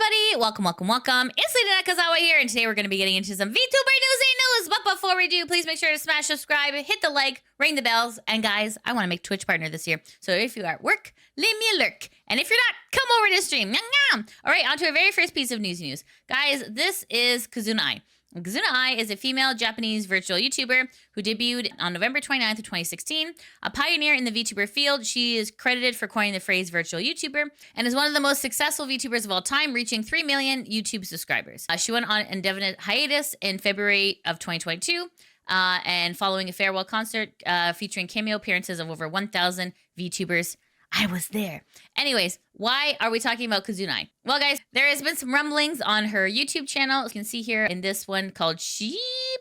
everybody? Welcome. It's Lena Nakazawa here, and today we're going to be getting into some VTuber news. But before we do, please make sure to smash subscribe, hit the like, ring the bells, and guys, I want to make Twitch partner this year. So if you are at work, leave me a lurk. And if you're not, come over to the stream. All right, on to our very first piece of news. Guys, this is Kizuna AI. Kizuna AI is a female Japanese virtual YouTuber who debuted on November 29th of 2016. A pioneer in the VTuber field, she is credited for coining the phrase virtual YouTuber and is one of the most successful VTubers of all time, reaching 3 million YouTube subscribers. She went on indefinite hiatus in February of 2022 and following a farewell concert featuring cameo appearances of over 1,000 VTubers. I was there. Anyways, why are we talking about Kizuna AI? Well, guys, there has been some rumblings on her YouTube channel. You can see here in this one called Sheep.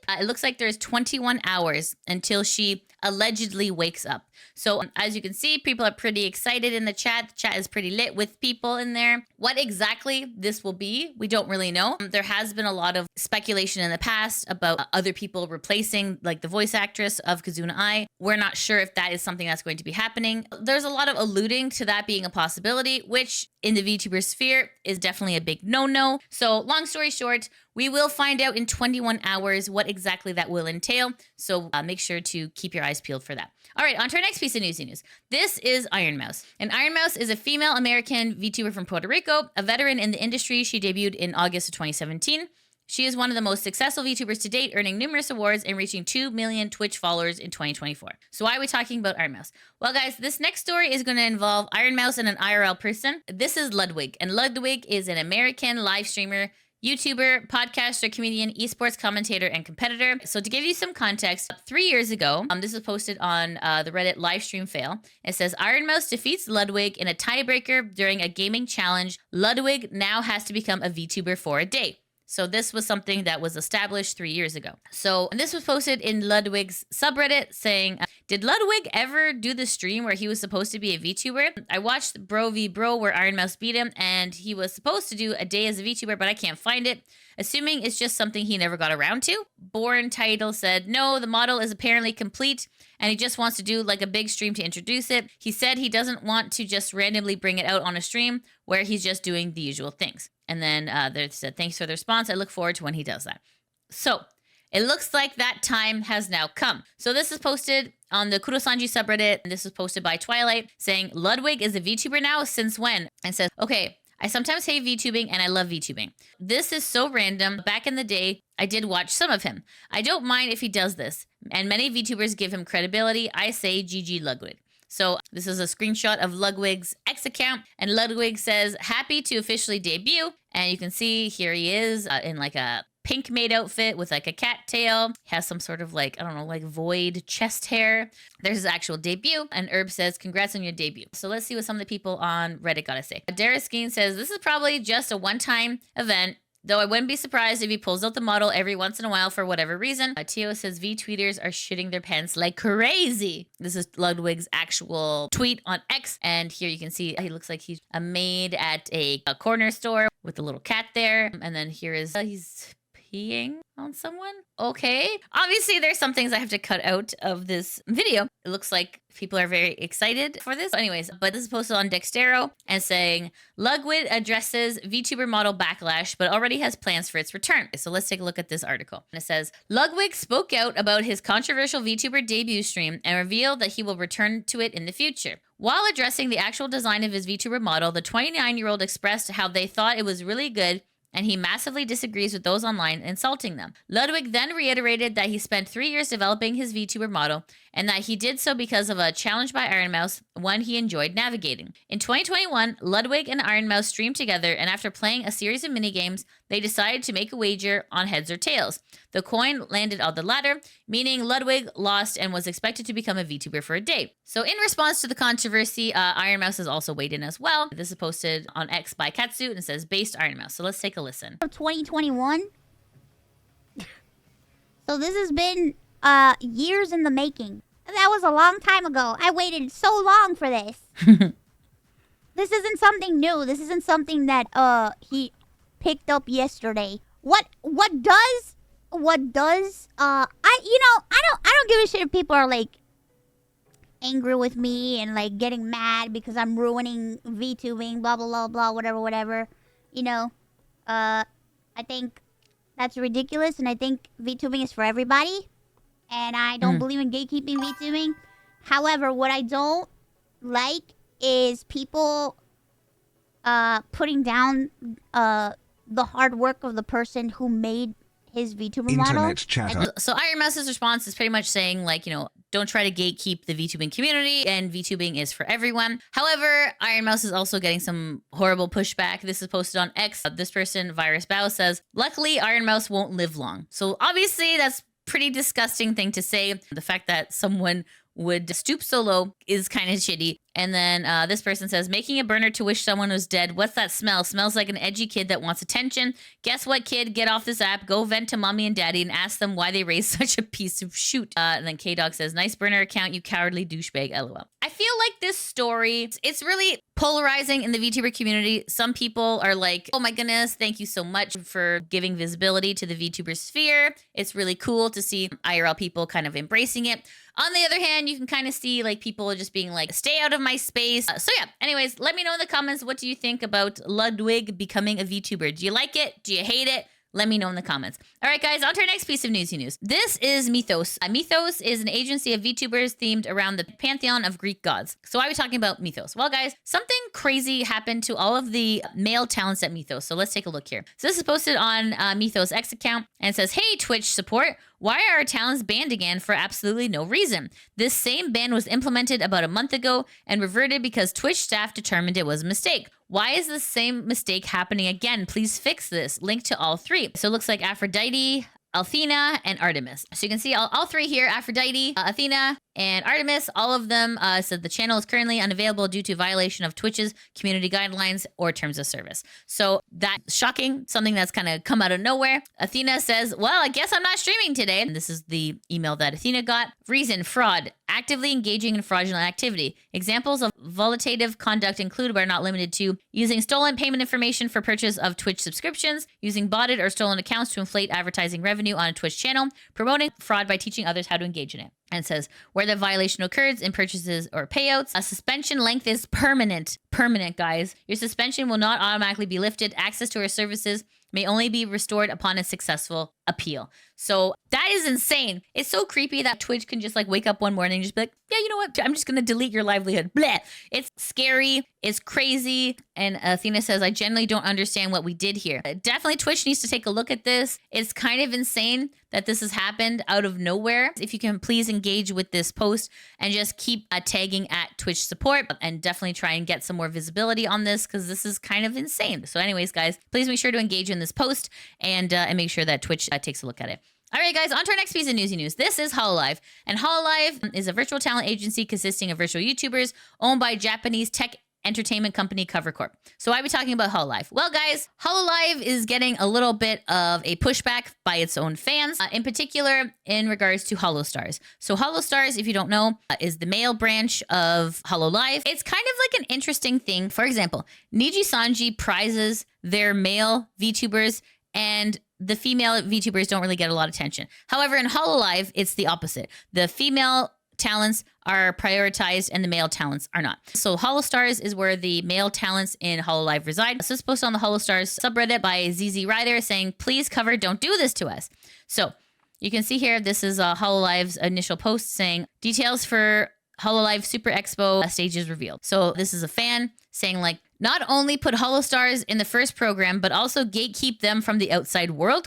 It looks like there's 21 hours until she allegedly wakes up. So as you can see, people are pretty excited in the chat. The chat is pretty lit with people in there. What exactly this will be, we don't really know. There has been a lot of speculation in the past about other people replacing like the voice actress of Kizuna AI. We're not sure if that is something that's going to be happening. There's a lot of alluding to that being a possibility, which in the VTuber sphere is definitely a big no-no. So long story short, we will find out in 21 hours what exactly that will entail. So make sure to keep your eyes peeled for that. All right, on to our next piece of news. This is Ironmouse. And Ironmouse is a female American VTuber from Puerto Rico, a veteran in the industry. She debuted in August of 2017. She is one of the most successful VTubers to date, earning numerous awards and reaching 2 million Twitch followers in 2024. So why are we talking about Ironmouse? Well, guys, this next story is going to involve Ironmouse and an IRL person. This is Ludwig, and Ludwig is an American live streamer, YouTuber, podcaster, comedian, esports commentator, and competitor. So to give you some context, 3 years ago, this was posted on the Reddit livestream fail. It says, Ironmouse defeats Ludwig in a tiebreaker during a gaming challenge. Ludwig now has to become a VTuber for a day. So this was something that was established 3 years ago. So this was posted in Ludwig's subreddit saying, did Ludwig ever do the stream where he was supposed to be a VTuber? I watched Bro v Bro where Ironmouse beat him and he was supposed to do a day as a VTuber, but I can't find it. Assuming it's just something he never got around to. Born Title said, no, the model is apparently complete and he just wants to do like a big stream to introduce it. He said he doesn't want to just randomly bring it out on a stream where he's just doing the usual things. And then they said, thanks for the response. I look forward to when he does that. So it looks like that time has now come. So this is posted on the Kurosanji subreddit. And this was posted by Twilight saying, Ludwig is a VTuber now? Since when? And says, okay, I sometimes hate VTubing and I love VTubing. This is so random. Back in the day, I did watch some of him. I don't mind if he does this. And many VTubers give him credibility. I say GG Ludwig. So this is a screenshot of Ludwig's X account. And Ludwig says, happy to officially debut. And you can see here he is in like a pink maid outfit with like a cat tail. He has some sort of like, I don't know, like void chest hair. There's his actual debut. And Herb says, congrats on your debut. So let's see what some of the people on Reddit got to say. Dariskeen says, this is probably just a one-time event. Though I wouldn't be surprised if he pulls out the model every once in a while for whatever reason. Tio says V-tweeters are shitting their pants like crazy. This is Ludwig's actual tweet on X. And here you can see he looks like he's a maid at a corner store with a little cat there. And then here is he's peeing on someone. Okay. Obviously, there's some things I have to cut out of this video. It looks like people are very excited for this. Anyways, but this is posted on Dextero and saying, Ludwig addresses VTuber model backlash, but already has plans for its return. So let's take a look at this article. And it says, Ludwig spoke out about his controversial VTuber debut stream and revealed that he will return to it in the future. While addressing the actual design of his VTuber model, the 29-year-old expressed how they thought it was really good and he massively disagrees with those online insulting them. Ludwig then reiterated that he spent 3 years developing his VTuber model and that he did so because of a challenge by Ironmouse, one he enjoyed navigating. In 2021, Ludwig and Ironmouse streamed together, and after playing a series of minigames, they decided to make a wager on heads or tails. The coin landed on the latter, meaning Ludwig lost and was expected to become a VTuber for a day. So in response to the controversy, Ironmouse has also weighed in as well. This is posted on X by Katsu and says, based Ironmouse. So let's take a listen. 2021. So this has been years in the making. That was a long time ago. I waited so long for this. This isn't something new. This isn't something that he picked up yesterday. What does I don't give a shit if people are like angry with me and like getting mad because I'm ruining VTubing, blah blah blah blah, whatever. You know, I think that's ridiculous, and I think VTubing is for everybody. And I don't believe in gatekeeping VTubing. However, what I don't like is people putting down the hard work of the person who made his VTuber model. Internet chatter. So Ironmouse's response is pretty much saying, like, you know, don't try to gatekeep the VTubing community, and VTubing is for everyone. However, Ironmouse is also getting some horrible pushback. This is posted on X. This person, Virus Bow, says, luckily, Ironmouse won't live long. So obviously, that's pretty disgusting thing to say. The fact that someone would stoop so low is kind of shitty. And then this person says, making a burner to wish someone was dead. What's that smell? Smells like an edgy kid that wants attention. Guess what, kid? Get off this app. Go vent to mommy and daddy and ask them why they raised such a piece of shoot. And then K-Dog says, nice burner account, you cowardly douchebag, LOL. I feel like this story, it's really polarizing in the VTuber community. Some people are like, oh my goodness, thank you so much for giving visibility to the VTuber sphere. It's really cool to see IRL people kind of embracing it. On the other hand, you can kind of see like people just being like, stay out of my space. So yeah, anyways, let me know in the comments, what do you think about Ludwig becoming a VTuber? Do you like it? Do you hate it? Let me know in the comments. All right, guys, on to our next piece of newsy news. This is Mythos. Mythos is an agency of VTubers themed around the pantheon of Greek gods. So why are we talking about Mythos? Well, guys, something crazy happened to all of the male talents at Mythos. So let's take a look here. So this is posted on Mythos X account and it says, hey, Twitch support. Why are our talents banned again for absolutely no reason? This same ban was implemented about a month ago and reverted because Twitch staff determined it was a mistake. Why is the same mistake happening again? Please fix this. Link to all three. So it looks like Aphrodite, Athena, and Artemis. So you can see all three here, Aphrodite, Athena, and Artemis. All of them said the channel is currently unavailable due to violation of Twitch's community guidelines or terms of service. So that's shocking, something that's kind of come out of nowhere. Athena says, well, I guess I'm not streaming today. And this is the email that Athena got. Reason, fraud, actively engaging in fraudulent activity. Examples of volatative conduct include but are not limited to using stolen payment information for purchase of Twitch subscriptions, using botted or stolen accounts to inflate advertising revenue on a Twitch channel, promoting fraud by teaching others how to engage in it. And it says, where the violation occurs in purchases or payouts, a suspension length is permanent. Permanent, guys. Your suspension will not automatically be lifted. Access to our services may only be restored upon a successful appeal. So that is insane. It's so creepy that Twitch can just like wake up one morning and just be like, yeah, you know what? I'm just going to delete your livelihood. Bleh. It's scary. It's crazy. And Athena says, I generally don't understand what we did here. Definitely Twitch needs to take a look at this. It's kind of insane that this has happened out of nowhere. If you can please engage with this post and just keep tagging at Twitch support and definitely try and get some more visibility on this because this is kind of insane. So anyways, guys, please make sure to engage in this post and make sure that Twitch takes a look at it. All right, guys, on to our next piece of newsy news. This is Hololive, and Hololive is a virtual talent agency consisting of virtual YouTubers owned by Japanese tech entertainment company CORP. So why are we talking about Hololive? Well, guys, Hololive is getting a little bit of a pushback by its own fans, in particular in regards to HOLOSTARS. So HOLOSTARS, if you don't know, is the male branch of Hololive. It's kind of like an interesting thing. For example, Niji Sanji prizes their male VTubers and the female VTubers don't really get a lot of attention. However, in Hololive, it's the opposite. The female talents are prioritized and the male talents are not. So HOLOSTARS is where the male talents in Hololive reside. So this is posted on the HOLOSTARS subreddit by ZZ Rider saying, please cover, don't do this to us. So you can see here, this is Hololive's initial post saying, details for Hololive Super Expo stages revealed. So this is a fan saying like, not only put HOLOSTARS in the first program, but also gatekeep them from the outside world, ?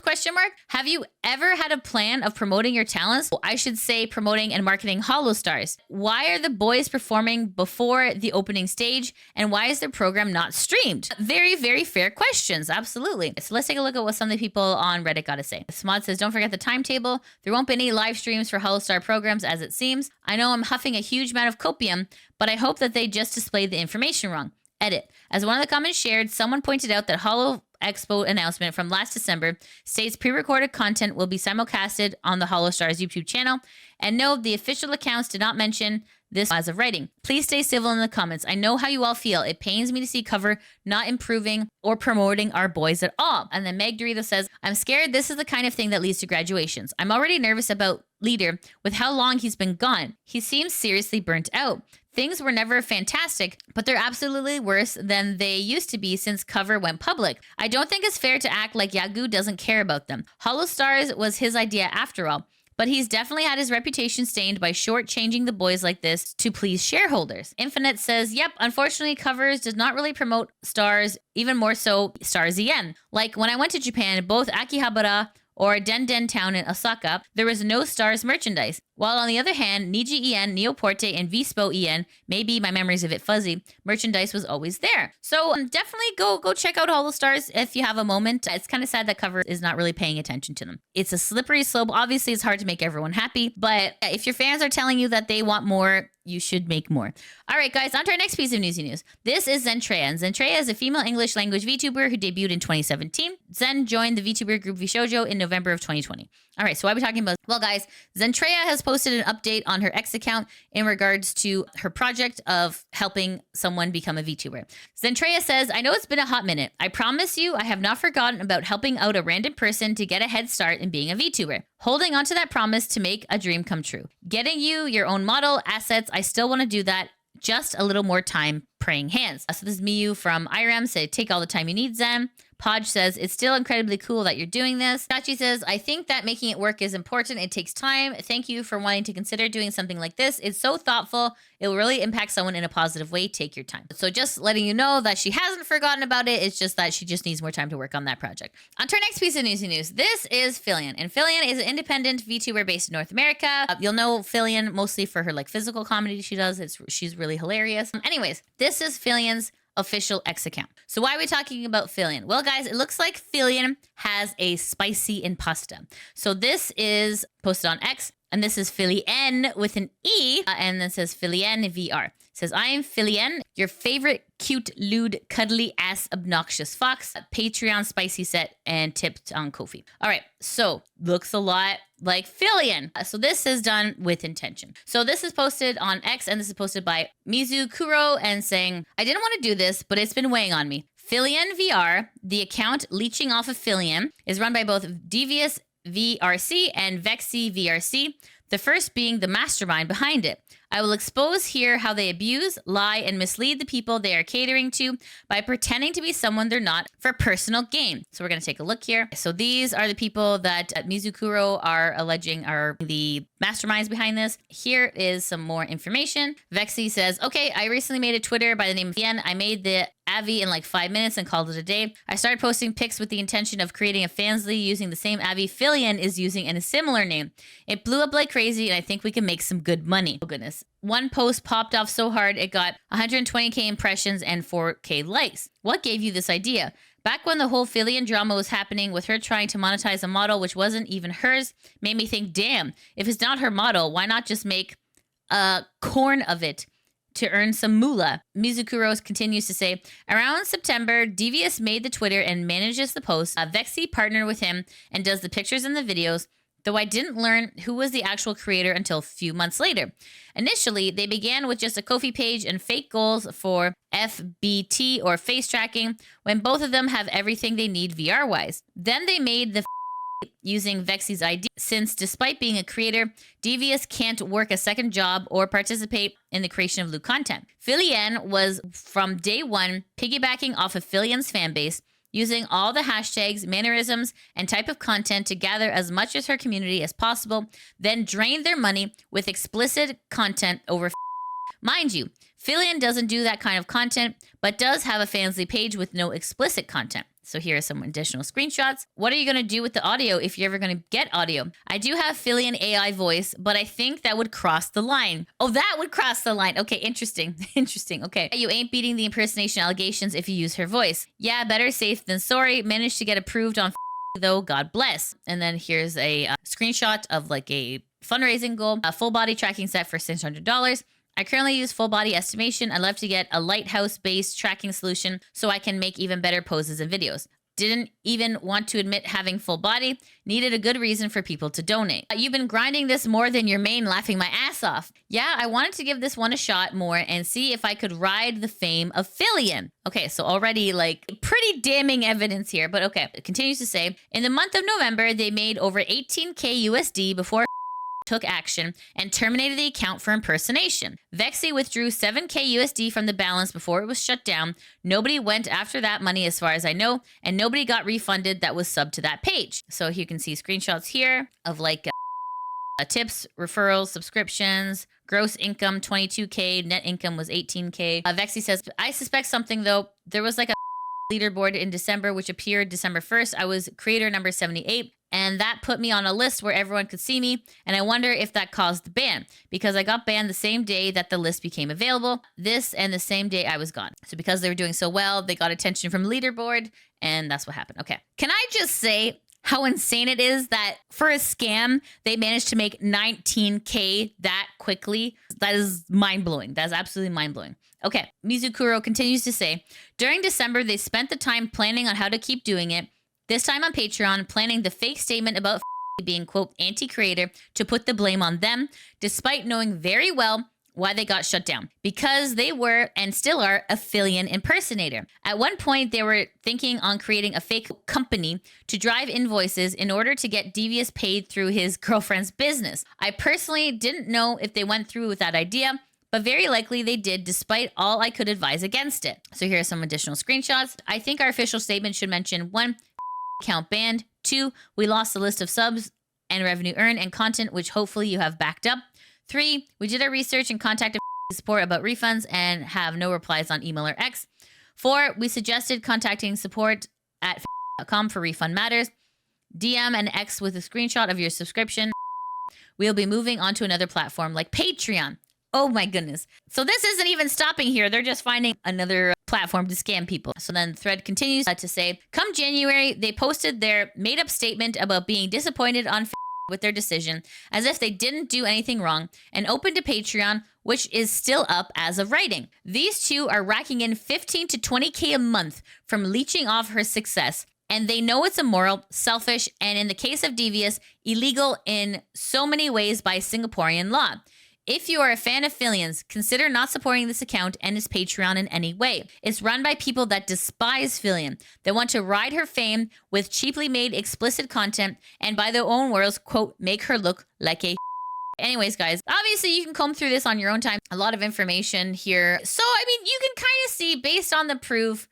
Have you ever had a plan of promoting your talents? Well, I should say promoting and marketing HOLOSTARS. Why are the boys performing before the opening stage? And why is their program not streamed? Very, very fair questions. Absolutely. So let's take a look at what some of the people on Reddit got to say. Smod says, don't forget the timetable. There won't be any live streams for HOLOSTAR programs as it seems. I know I'm huffing a huge amount of copium, but I hope that they just displayed the information wrong. Edit. As one of the comments shared, someone pointed out that Holo Expo announcement from last December states pre-recorded content will be simulcasted on the HOLOSTARS YouTube channel. And no, the official accounts did not mention this as of writing. Please stay civil in the comments. I know how you all feel. It pains me to see cover not improving or promoting our boys at all. And then Meg Dorita says, I'm scared this is the kind of thing that leads to graduations. I'm already nervous about Leader with how long he's been gone. He seems seriously burnt out. Things were never fantastic, but they're absolutely worse than they used to be since cover went public. I don't think it's fair to act like Yagu doesn't care about them. HOLOSTARS was his idea after all. But he's definitely had his reputation stained by shortchanging the boys like this to please shareholders. Infinite says, yep, unfortunately, covers does not really promote stars, even more so stars EN. Like when I went to Japan, both Akihabara or Den Town in Osaka, there was no stars merchandise. While on the other hand, Niji EN, Neoporte, and Vispo EN, maybe my memory's a bit fuzzy, merchandise was always there. So definitely go check out HOLOSTARS if you have a moment. It's kind of sad that cover is not really paying attention to them. It's a slippery slope. Obviously, it's hard to make everyone happy, but if your fans are telling you that they want more, you should make more. All right, guys, on to our next piece of newsy news. This is ZENTREYA. And ZENTREYA is a female English language VTuber who debuted in 2017. Zen joined the VTuber group VShoujo in November of 2020. All right, so why are we talking about? Well, guys, ZENTREYA has posted an update on her X account in regards to her project of helping someone become a VTuber. ZENTREYA says, I know it's been a hot minute. I promise you, I have not forgotten about helping out a random person to get a head start in being a VTuber. Holding on to that promise to make a dream come true. Getting you your own model, assets, I still want to do that. Just a little more time, praying hands. So this is Miyu from Irem, say, take all the time you need, Zen. Podge says, it's still incredibly cool that you're doing this. Sachi says, I think that making it work is important. It takes time. Thank you for wanting to consider doing something like this. It's so thoughtful. It will really impact someone in a positive way. Take your time. So just letting you know that she hasn't forgotten about it. It's just that she just needs more time to work on that project. On to our next piece of newsy news. This is Fillian. And Fillian is an independent VTuber based in North America. You'll know Fillian mostly for her like physical comedy she does. She's really hilarious. Anyways, this is Fillian's official X account. So why are we talking about Fillian? Well, guys, it looks like Fillian has a spicy impasta. So this is posted on X, and this is Fillian with an E, and then says Fillian VR. It says, I am Fillian, your favorite cute, lewd, cuddly ass, obnoxious fox. Patreon spicy set and tipped on Ko-fi. All right, so looks a lot like Fillian. So this is done with intention. So this is posted on X, and this is posted by Mizu Kuro and saying, I didn't want to do this, but it's been weighing on me. Fillian VR, the account leeching off of Fillian, is run by both Devious VRC and Vexy VRC, the first being the mastermind behind it. I will expose here how they abuse, lie, and mislead the people they are catering to by pretending to be someone they're not for personal gain. So we're going to take a look here. So these are the people that Mizukuro are alleging are the masterminds behind this. Here is some more information. Vexy says, okay, I recently made a Twitter by the name of Yen. I made the Avi in like 5 minutes and called it a day. I started posting pics with the intention of creating a fansly using the same Avi Fillian is using in a similar name. It blew up like crazy, and I think we can make some good money. Oh goodness. One post popped off so hard it got 120k impressions and 4k likes. What gave you this idea? Back when the whole Fillian drama was happening with her trying to monetize a model which wasn't even hers, made me think, damn, if it's not her model, why not just make a corn of it to earn some moolah? Mizukuro continues to say, around September, Devious made the Twitter and manages the posts. Vexy partnered with him and does the pictures and the videos, though I didn't learn who was the actual creator until a few months later. Initially, they began with just a Ko-fi page and fake goals for FBT or face tracking, when both of them have everything they need VR-wise. Then they made the using Vexy's ID, since despite being a creator, Devious can't work a second job or participate in the creation of new content. Fillian was from day one piggybacking off of Fillian's fanbase, using all the hashtags, mannerisms, and type of content to gather as much as her community as possible, then drain their money with explicit content over. Mind you, Fillian doesn't do that kind of content, but does have a Fansly page with no explicit content. So here are some additional screenshots. What are you going to do with the audio if you're ever going to get audio? I do have Fillian AI voice, but I think that would cross the line. Oh, that would cross the line. Okay, interesting. Interesting. Okay. You ain't beating the impersonation allegations if you use her voice. Yeah, better safe than sorry. Managed to get approved on though, God bless. And then here's a screenshot of like a fundraising goal, a full body tracking set for $600. I currently use full body estimation. I'd love to get a lighthouse-based tracking solution so I can make even better poses and videos. Didn't even want to admit having full body. Needed a good reason for people to donate. You've been grinding this more than your main, laughing my ass off. Yeah, I wanted to give this one a shot more and see if I could ride the fame of Fillian. Okay, so already like pretty damning evidence here, but okay. It continues to say, in the month of November, they made over 18k USD before took action and terminated the account for impersonation. Vexy withdrew 7k USD from the balance before it was shut down. Nobody went after that money as far as I know, and nobody got refunded that was subbed to that page. So you can see screenshots here of like tips, referrals, subscriptions, gross income 22k, net income was 18k. Vexy says, I suspect something though. There was like a leaderboard in December which appeared December 1st. I was creator number 78. And that put me on a list where everyone could see me. And I wonder if that caused the ban because I got banned the same day that the list became available. This and the same day I was gone. So because they were doing so well, they got attention from leaderboard and that's what happened. Okay. Can I just say how insane it is that for a scam, they managed to make 19k that quickly? That is mind-blowing. That's absolutely mind-blowing. Okay. Mizukuro continues to say, during December, they spent the time planning on how to keep doing it. This time on Patreon, planning the fake statement about being, quote, anti-creator to put the blame on them, despite knowing very well why they got shut down. Because they were, and still are, a Fillian impersonator. At one point, they were thinking on creating a fake company to drive invoices in order to get Devious paid through his girlfriend's business. I personally didn't know if they went through with that idea, but very likely they did, despite all I could advise against it. So here are some additional screenshots. I think our official statement should mention 1, account banned. 2, we lost the list of subs and revenue earned and content, which hopefully you have backed up. 3, we did our research and contacted support about refunds and have no replies on email or X. 4, we suggested contacting support at .com for refund matters. DM and X with a screenshot of your subscription. We'll be moving on to another platform like Patreon. Oh my goodness. So this isn't even stopping here. They're just finding another platform to scam people. So then the thread continues to say, come January, they posted their made-up statement about being disappointed on with their decision, as if they didn't do anything wrong, and opened to Patreon, which is still up as of writing. These two are racking in 15 to 20k a month from leeching off her success. And they know it's immoral, selfish, and in the case of Devious, illegal in so many ways by Singaporean law. If you are a fan of Fillian's, consider not supporting this account and his Patreon in any way. It's run by people that despise Fillian. They want to ride her fame with cheaply made explicit content and by their own words, quote, make her look like a Anyways, guys, obviously you can comb through this on your own time. A lot of information here. So, I mean, you can kind of see based on the proof,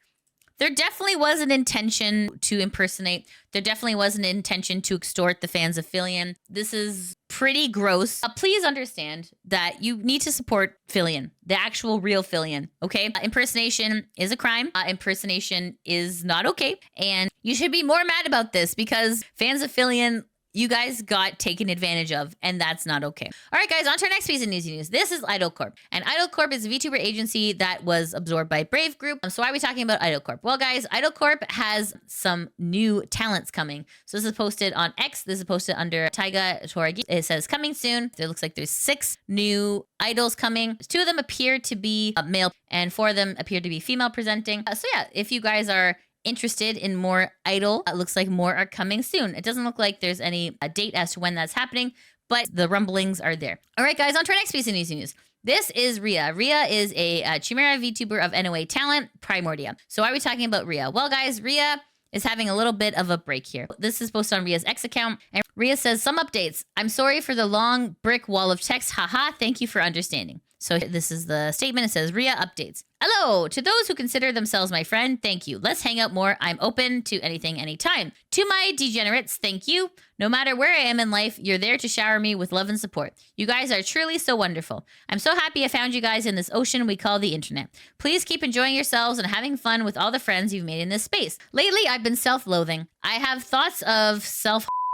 there definitely was an intention to impersonate. There definitely was an intention to extort the fans of Fillian. This is pretty gross. Please understand that you need to support Fillian, the actual real Fillian, okay? Impersonation is a crime. Impersonation is not okay. And you should be more mad about this because fans of Fillian, you guys got taken advantage of, and that's not okay. All right, guys, on to our next piece of Newsy news. This is Idol Corp. And Idol Corp is a VTuber agency that was absorbed by Brave Group. So why are we talking about Idol Corp? Well, guys, Idol Corp has some new talents coming. So this is posted on X. This is posted under Taiga Toragi. It says coming soon. It looks like there's 6 new idols coming. 2 of them appear to be male, and 4 of them appear to be female presenting. So yeah, if you guys are interested in more idol, it looks like more are coming soon. It doesn't look like there's any date as to when that's happening, but the rumblings are there. All right, guys, on to our next piece of news. This is Rhea. Rhea is a Chimera VTuber of NOA talent, Primordia. So why are we talking about Rhea? Well, guys, Rhea is having a little bit of a break here. This is posted on Rhea's X account, and Rhea says, some updates. I'm sorry for the long brick wall of text. Haha, thank you for understanding. So this is the statement. It says, Rhea updates. Hello, to those who consider themselves my friend, thank you. Let's hang out more. I'm open to anything, anytime. To my degenerates, thank you. No matter where I am in life, you're there to shower me with love and support. You guys are truly so wonderful. I'm so happy I found you guys in this ocean we call the internet. Please keep enjoying yourselves and having fun with all the friends you've made in this space. Lately, I've been self-loathing. I have thoughts of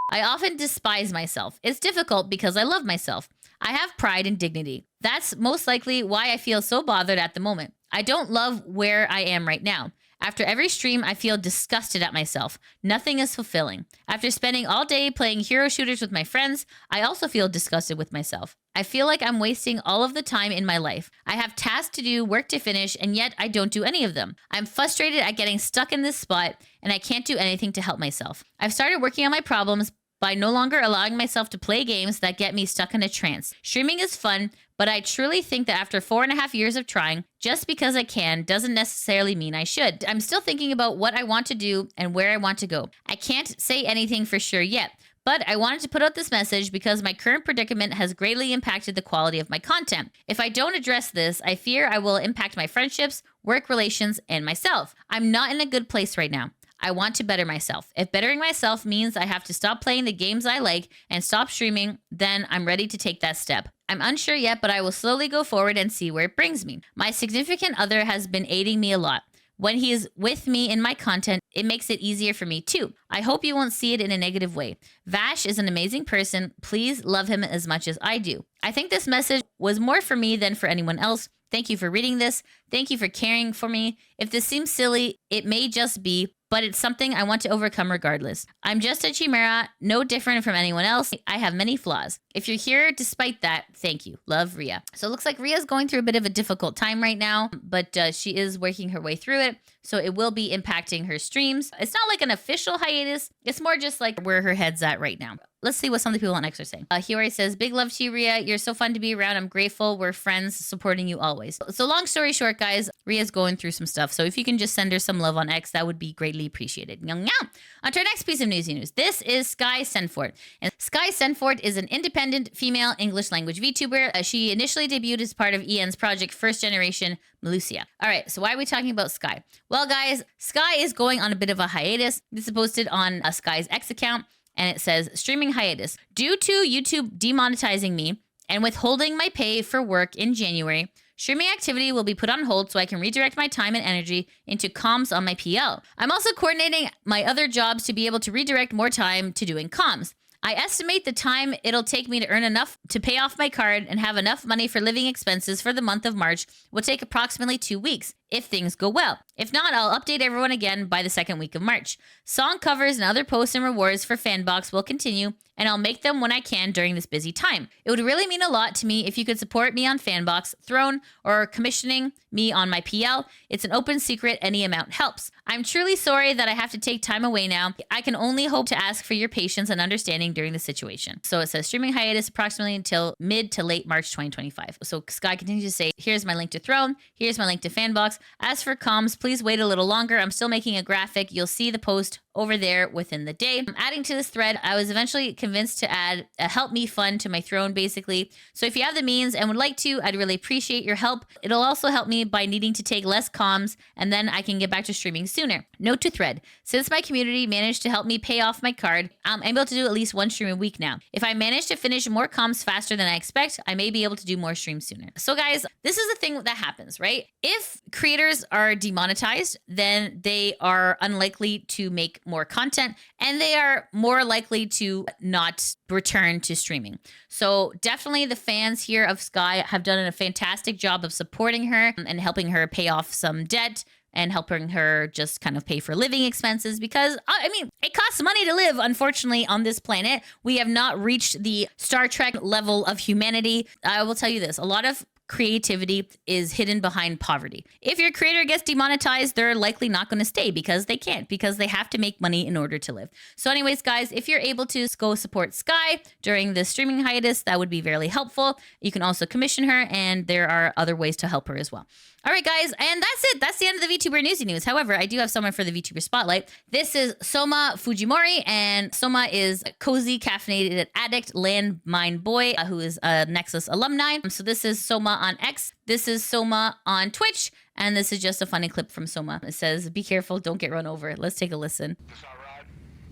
I often despise myself. It's difficult because I love myself. I have pride and dignity. That's most likely why I feel so bothered at the moment. I don't love where I am right now. After every stream, I feel disgusted at myself. Nothing is fulfilling. After spending all day playing hero shooters with my friends, I also feel disgusted with myself. I feel like I'm wasting all of the time in my life. I have tasks to do, work to finish, and yet I don't do any of them. I'm frustrated at getting stuck in this spot, and I can't do anything to help myself. I've started working on my problems by no longer allowing myself to play games that get me stuck in a trance. Streaming is fun, but I truly think that after 4.5 years of trying, just because I can doesn't necessarily mean I should. I'm still thinking about what I want to do and where I want to go. I can't say anything for sure yet, But I wanted to put out this message because my current predicament has greatly impacted the quality of my content. If I don't address this, I fear I will impact my friendships, work relations, and myself. I'm not in a good place right now. I want to better myself. If bettering myself means I have to stop playing the games I like and stop streaming, then I'm ready to take that step. I'm unsure yet, but I will slowly go forward and see where it brings me. My significant other has been aiding me a lot. When he is with me in my content, it makes it easier for me too. I hope you won't see it in a negative way. Vash is an amazing person. Please love him as much as I do. I think this message was more for me than for anyone else. Thank you for reading this. Thank you for caring for me. If this seems silly, it may just be, but it's something I want to overcome regardless. I'm just a chimera, no different from anyone else. I have many flaws. If you're here despite that, thank you. Love, Rhea. So it looks like Rhea's going through a bit of a difficult time right now, but she is working her way through it. So it will be impacting her streams. It's not like an official hiatus. It's more just like where her head's at right now. Let's see what some of the people on X are saying. Hiyori says, big love to you, Rhea. You're so fun to be around. I'm grateful. We're friends, supporting you always. So long story short, guys, Rhea's going through some stuff. So if you can just send her some love on X, that would be greatly appreciated. On to our next piece of newsy news. This is SKYE Senfort. And SKYE Senfort is an independent female English language VTuber. She initially debuted as part of Ian's project First Generation Melusia. All right, so why are we talking about SKYE? Well, guys, SKYE is going on a bit of a hiatus. This is posted on SKYE's X account. And it says, streaming hiatus. Due to YouTube demonetizing me and withholding my pay for work in January, streaming activity will be put on hold so I can redirect my time and energy into comms on my PL. I'm also coordinating my other jobs to be able to redirect more time to doing comms. I estimate the time it'll take me to earn enough to pay off my card and have enough money for living expenses for the month of March will take approximately 2 weeks, if things go well. If not, I'll update everyone again by the second week of March. Song covers and other posts and rewards for Fanbox will continue, and I'll make them when I can during this busy time. It would really mean a lot to me if you could support me on Fanbox, Throne, or commissioning me on my PL. It's an open secret, any amount helps. I'm truly sorry that I have to take time away now. I can only hope to ask for your patience and understanding during the situation. So it says streaming hiatus approximately until mid to late March 2025. So SKYE continues to say, here's my link to Throne, here's my link to Fanbox. As for comms, please wait a little longer. I'm still making a graphic. You'll see the post over there within the day. Adding to this thread, I was eventually convinced to add a help me fund to my Throne, basically. So if you have the means and would like to, I'd really appreciate your help. It'll also help me by needing to take less comms, and then I can get back to streaming sooner. Note to thread, since my community managed to help me pay off my card, I'm able to do at least one stream a week now. If I manage to finish more comms faster than I expect, I may be able to do more streams sooner. So guys, this is the thing that happens, right? If creators are demonetized, then they are unlikely to make more content, and they are more likely to not return to streaming. So definitely the fans here of SKYE have done a fantastic job of supporting her and helping her pay off some debt and helping her just kind of pay for living expenses, because I mean, it costs money to live, unfortunately, on this planet. We have not reached the Star Trek level of humanity. I will tell you this, a lot of creativity is hidden behind poverty. If your creator gets demonetized, they're likely not going to stay because they can't, because they have to make money in order to live. So anyways, guys, if you're able to go support SKYE during the streaming hiatus, that would be very helpful. You can also commission her, and there are other ways to help her as well. All right, guys, and that's it. That's the end of the VTuber Newsy News. However, I do have someone for the VTuber Spotlight. This is SOMA Fujimori, and SOMA is a cozy, caffeinated addict, landmine boy who is a Nexus alumni. So this is SOMA on X. This is SOMA on Twitch, and this is just a funny clip from SOMA. It says, be careful, don't get run over. Let's take a listen.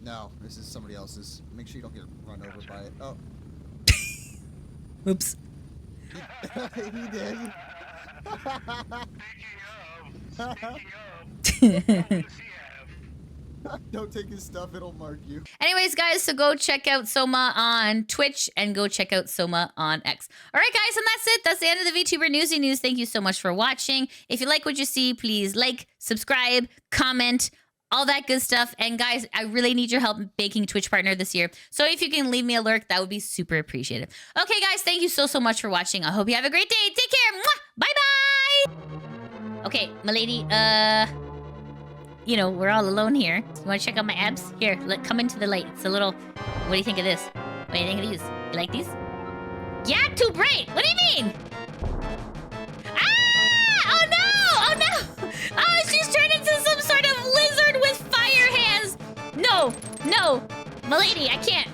No, this is somebody else's. Make sure you don't get run over by it. Oh. Oops. He did. Don't take his stuff, it'll mark you. Anyways, guys, so go check out SOMA on Twitch and go check out SOMA on X. All right, guys, and that's it. That's the end of the VTuber Newsy News. Thank you so much for watching. If you like what you see, please like, subscribe, comment, all that good stuff. And guys, I really need your help making a Twitch partner this year. So if you can leave me a lurk, that would be super appreciated. Okay, guys, thank you so much for watching. I hope you have a great day. Take care. Mwah! Bye-bye. Okay, my lady, you know, we're all alone here. You want to check out my abs? Here, come into the light. It's a little... What do you think of this? What do you think of these? You like these? Yeah, too bright. What do you mean? Ah! Oh, no! Oh, no! Oh, she's turned into some sort of lizard with fire hands. No, no. Milady, I can't.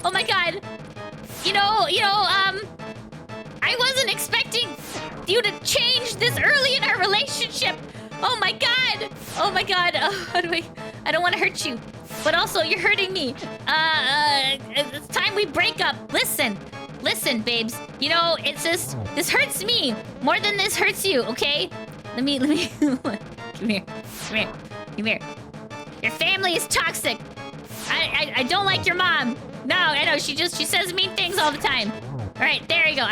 Oh my god. I wasn't expecting you to change this early in our relationship. Oh my god. Oh my god. Oh, I don't want to hurt you. But also, you're hurting me. It's time we break up. Listen, babes. It's just, this hurts me more than this hurts you, okay? Let me, come here. Your family is toxic. I don't like your mom. No, I know, she says mean things all the time. All right, there you go.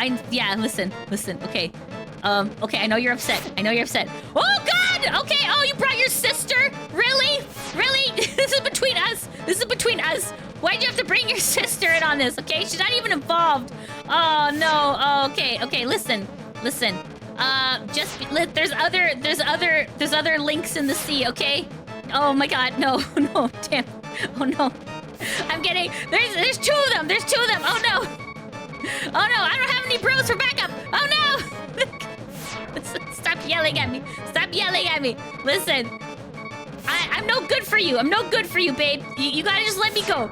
Listen, okay. Okay, I know you're upset. Oh, God! Okay, oh, you brought your sister? Really? This is between us. Why'd you have to bring your sister in on this, okay? She's not even involved. Oh, no. Oh, okay, listen. There's other links in the sea, okay? Oh, my God, no, damn. Oh, no. There's two of them. Oh, no. I don't have any bros for backup. Oh, no. Stop yelling at me. Listen, I'm no good for you. babe. You gotta just let me go.